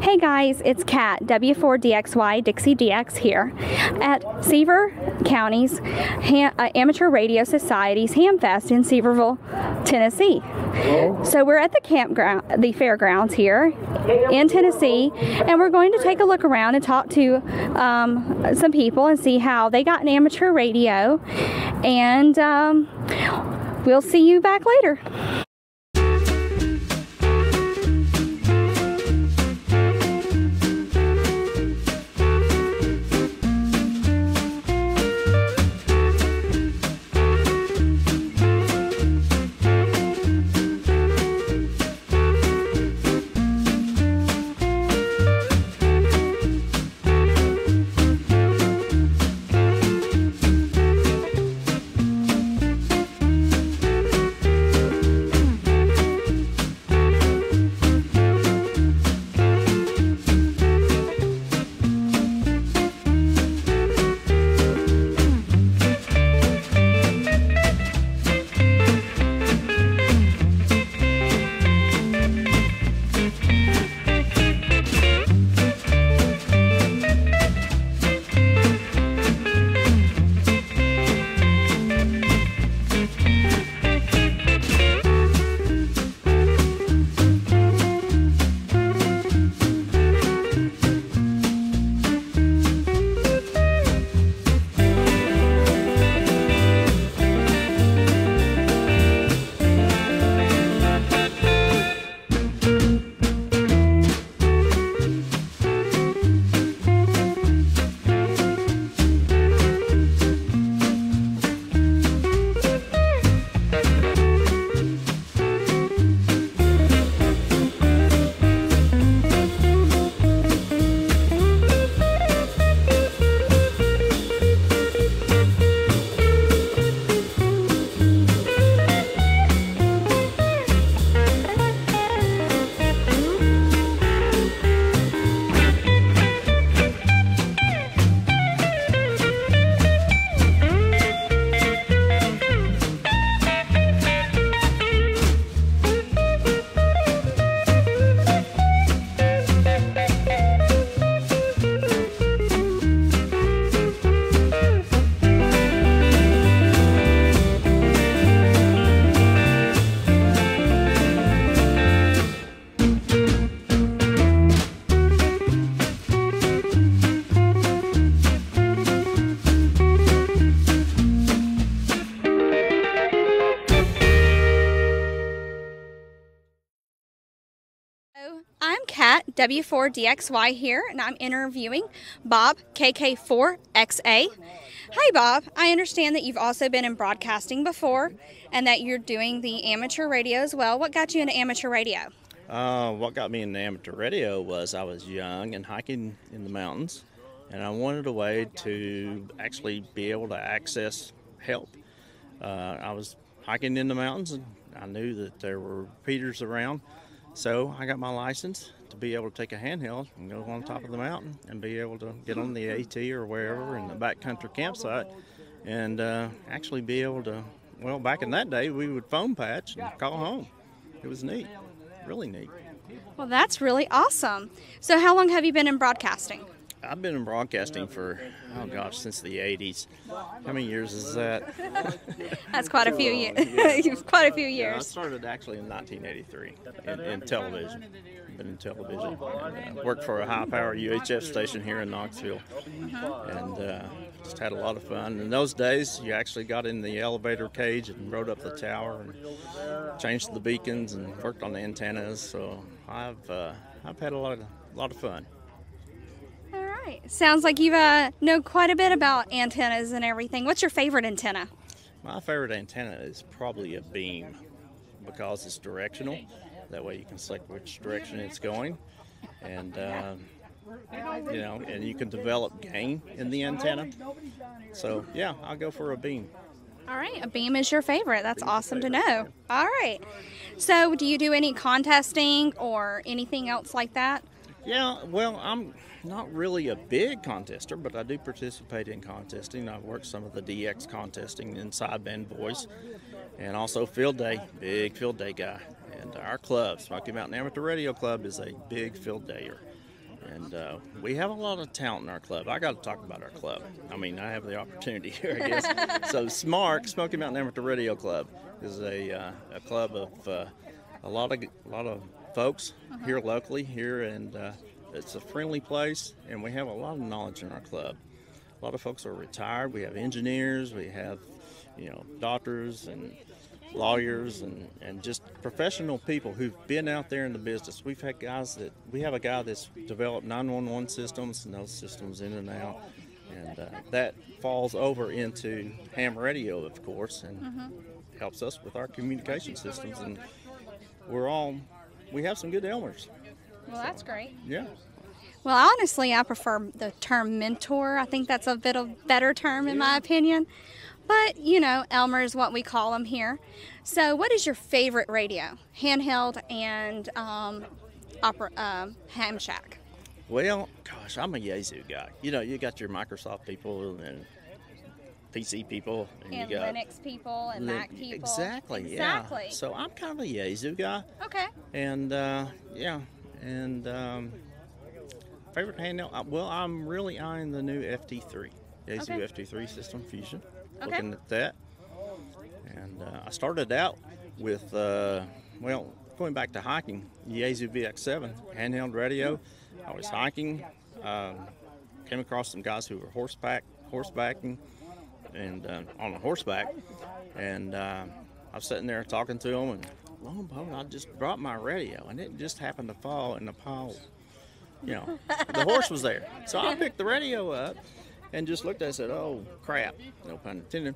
Hey guys, it's Kat, W4DXY DixieDX here at Sevier County's Amateur Radio Society's Hamfest in Sevierville, Tennessee. So we're at the campground, the fairgrounds here in Tennessee, and we're going to take a look around and talk to some people and see how they got an amateur radio, and we'll see you back later. I'm Kat, W4DXY here, and I'm interviewing Bob, KK4XA. Hi Bob, I understand that you've also been in broadcasting before and that you're doing the amateur radio as well. What got you into amateur radio? What got me into amateur radio was I was young and hiking in the mountains, and I wanted a way to actually be able to access help. I was hiking in the mountains, and I knew that there were repeaters around. So I got my license to be able to take a handheld and go on top of the mountain and be able to get on the AT or wherever in the backcountry campsite and actually be able to, well, back in that day, we would phone patch and call home. It was neat, really neat. Well, that's really awesome. So how long have you been in broadcasting? I've been in broadcasting for, oh gosh, since the 80s. How many years is that? That's quite a few years. Quite a few years. Yeah, I started actually in 1983 in television. Been in television. And, worked for a high-power UHF station here in Knoxville. And just had a lot of fun. In those days, you actually got in the elevator cage and rode up the tower and changed the beacons and worked on the antennas. So I've had a lot of fun. Sounds like you know quite a bit about antennas and everything. What's your favorite antenna? My favorite antenna is probably a beam because it's directional. That way you can select which direction it's going, and you know, and you can develop gain in the antenna. So yeah, I'll go for a beam. All right, a beam is your favorite. That's awesome to know. All right. So do you do any contesting or anything else like that? Yeah, well, I'm not really a big contester, but I do participate in contesting. I've worked some of the DX contesting in sideband voice, and also field day, big field day guy. And our club, Smoky Mountain Amateur Radio Club, is a big field dayer. And we have a lot of talent in our club. I got to talk about our club. I mean, I have the opportunity here, I guess. So Smoky Mountain Amateur Radio Club is a club of a lot of folks here locally here, and it's a friendly place, and we have a lot of knowledge in our club. A lot of folks are retired. We have engineers, we have, doctors and lawyers and just professional people who've been out there in the business. We have a guy that's developed 911 systems and those systems in and out, and that falls over into ham radio, of course, and helps us with our communication systems. And we have some good Elmers. Well, that's great. Yeah. Well, honestly, I prefer the term mentor. I think that's a bit of better term in my opinion. But, Elmer is what we call them here. So what is your favorite radio? Handheld and Ham Shack? Well, gosh, I'm a Yazoo guy. You got your Microsoft people and PC people. And you got Linux people and Mac people. Exactly, yeah. So I'm kind of a Yazoo guy. Okay. And, favorite handheld? Well, I'm really eyeing the new FT3, Yazoo FT3 system fusion. Looking at that. And I started out with, going back to hiking, Yazoo VX7 handheld radio. I was hiking, came across some guys who were horsebacking, and on a horseback, and I was sitting there talking to them, and lo and behold, I just dropped my radio, and it just happened to fall in the pile. The horse was there, so I picked the radio up and just looked at it and said, "Oh crap," no pun intended,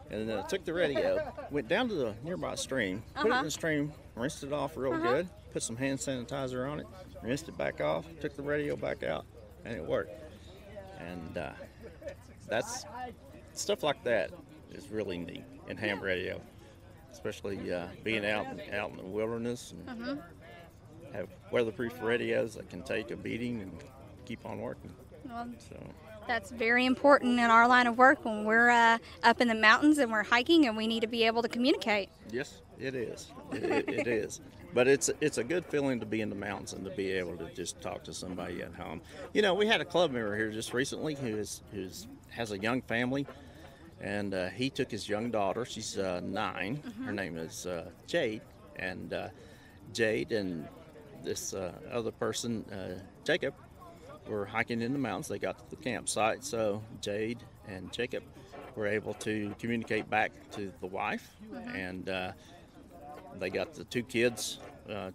and then I took the radio, went down to the nearby stream, put it in the stream, rinsed it off real good, put some hand sanitizer on it, rinsed it back off, took the radio back out, and it worked. And that's stuff like that is really neat in ham radio, especially being out in the wilderness and have weatherproof radios that can take a beating and keep on working. Well, that's very important in our line of work when we're up in the mountains and we're hiking and we need to be able to communicate. Yes, it is. It is. But it's a good feeling to be in the mountains and to be able to just talk to somebody at home. We had a club member here just recently who has a young family, and he took his young daughter. She's 9. Her name is Jade, and Jade and this other person, Jacob, were hiking in the mountains. They got to the campsite, so Jade and Jacob were able to communicate back to the wife, and they got the 2 kids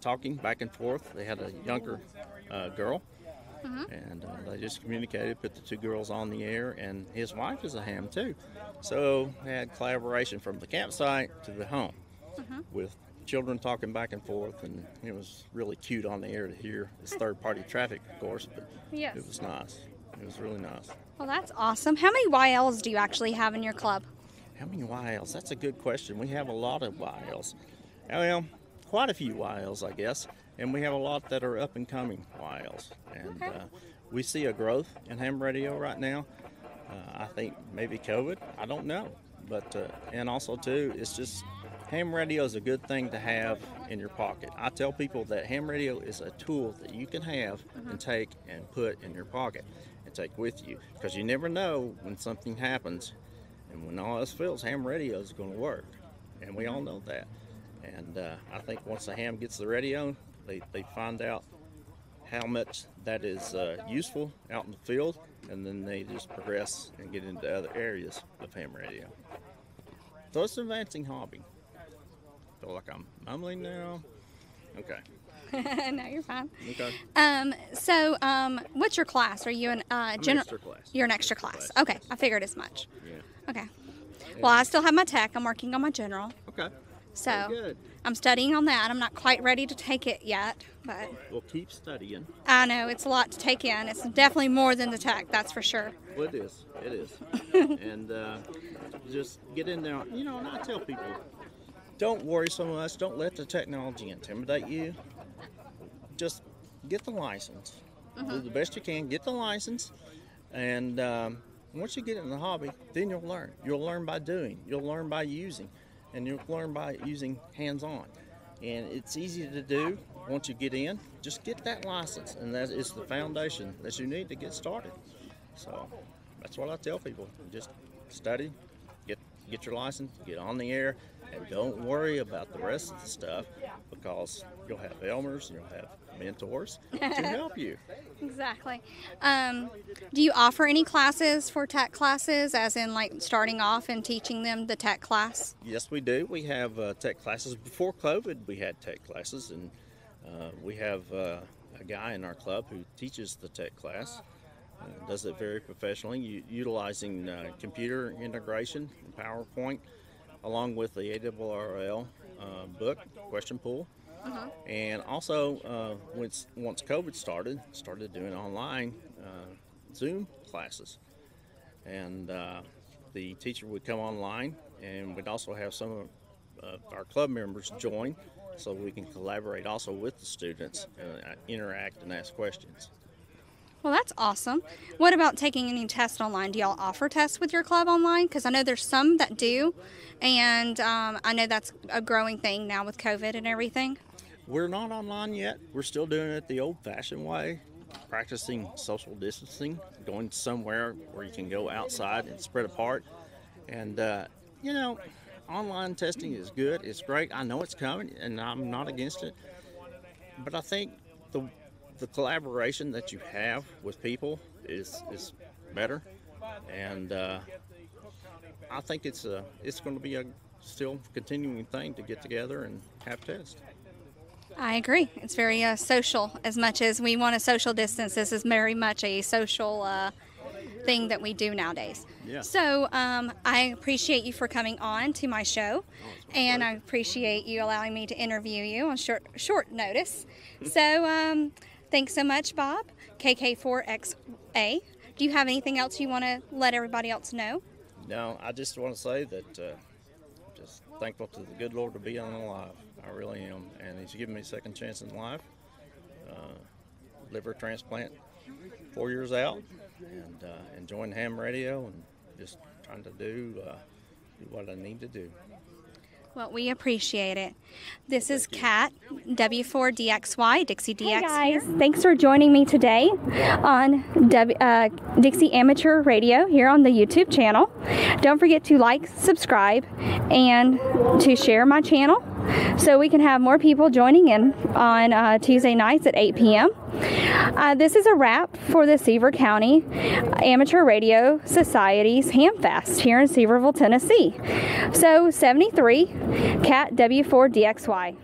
talking back and forth. They had a younger girl, and they just communicated, put the 2 girls on the air, and his wife is a ham too. So they had collaboration from the campsite to the home with children talking back and forth, and it was really cute on the air to hear. It's third-party traffic, of course, but it was nice. It was really nice. Well, that's awesome. How many YLs do you actually have in your club? How many YLs? That's a good question. We have a lot of YLs. Well, quite a few YLs, I guess, and we have a lot that are up-and-coming YLs. And we see a growth in ham radio right now. I think maybe COVID, I don't know. But, and also, too, it's just ham radio is a good thing to have in your pocket. I tell people that ham radio is a tool that you can have and take and put in your pocket and take with you, because you never know when something happens, and when all else fails, ham radio is going to work, and we all know that. And I think once the ham gets the radio, they find out how much that is useful out in the field, and then they just progress and get into other areas of ham radio. So it's an advancing hobby. I feel like I'm mumbling now. Okay. No, you're fine. Okay. So, what's your class? Are you an general? Extra class. You're an extra class. Okay, I figured as much. Yeah. Okay. Well, I still have my tech. I'm working on my general. Okay. So Very good. I'm studying on that. I'm not quite ready to take it yet, but We'll keep studying. I know it's a lot to take in. It's definitely more than the tech, that's for sure. Well, it is. It is. And just get in there. And I tell people, don't worry so much. Don't let the technology intimidate you. Just get the license. Do the best you can. Get the license. And once you get in the hobby, then you'll learn. You'll learn by doing. You'll learn by using. And you'll learn by using hands-on. And it's easy to do. once you get in, just get that license, and that is the foundation that you need to get started. So that's what I tell people: just study, get your license, get on the air, and don't worry about the rest of the stuff, because you'll have Elmers, you'll have mentors to help you. Exactly. Do you offer any classes for tech classes, as in like starting off and teaching them the tech class? Yes, we do. We have tech classes. Before COVID, we had tech classes, and we have a guy in our club who teaches the tech class. Does it very professionally, utilizing computer integration and PowerPoint, along with the ARRL book, Question Pool. And also, once COVID started doing online Zoom classes. And the teacher would come online, and we'd also have some of our club members join, so we can collaborate also with the students, interact and ask questions. Well, that's awesome. What about taking any tests online? Do y'all offer tests with your club online? Because I know there's some that do, and I know that's a growing thing now with COVID and everything. We're not online yet. We're still doing it the old-fashioned way, practicing social distancing, going somewhere where you can go outside and spread apart. And, you know, online testing is good. It's great. I know it's coming, and I'm not against it. But I think the collaboration that you have with people is better, and I think it's going to be a still continuing thing to get together and have tests. I agree. It's very social. As much as we want to social distance, this is very much a social thing that we do nowadays. Yeah. So I appreciate you for coming on to my show, and I appreciate you allowing me to interview you on short notice. So thanks so much, Bob. KK4XA. Do you have anything else you want to let everybody else know? No, I just want to say that I'm just thankful to the good Lord to be alive. I really am, and He's given me a second chance in life. Liver transplant 4 years out, and enjoying ham radio and just trying to do what I need to do. Well, we appreciate it. This is Kat, W4DXY, DixieDX. Hey guys, thanks for joining me today on DixieAmateur Radio here on the YouTube channel. Don't forget to like, subscribe, and to share my channel so we can have more people joining in on Tuesday nights at 8 p.m. This is a wrap for the Sevier County Amateur Radio Society's Hamfest here in Sevierville, Tennessee. So 73, Cat W4DXY.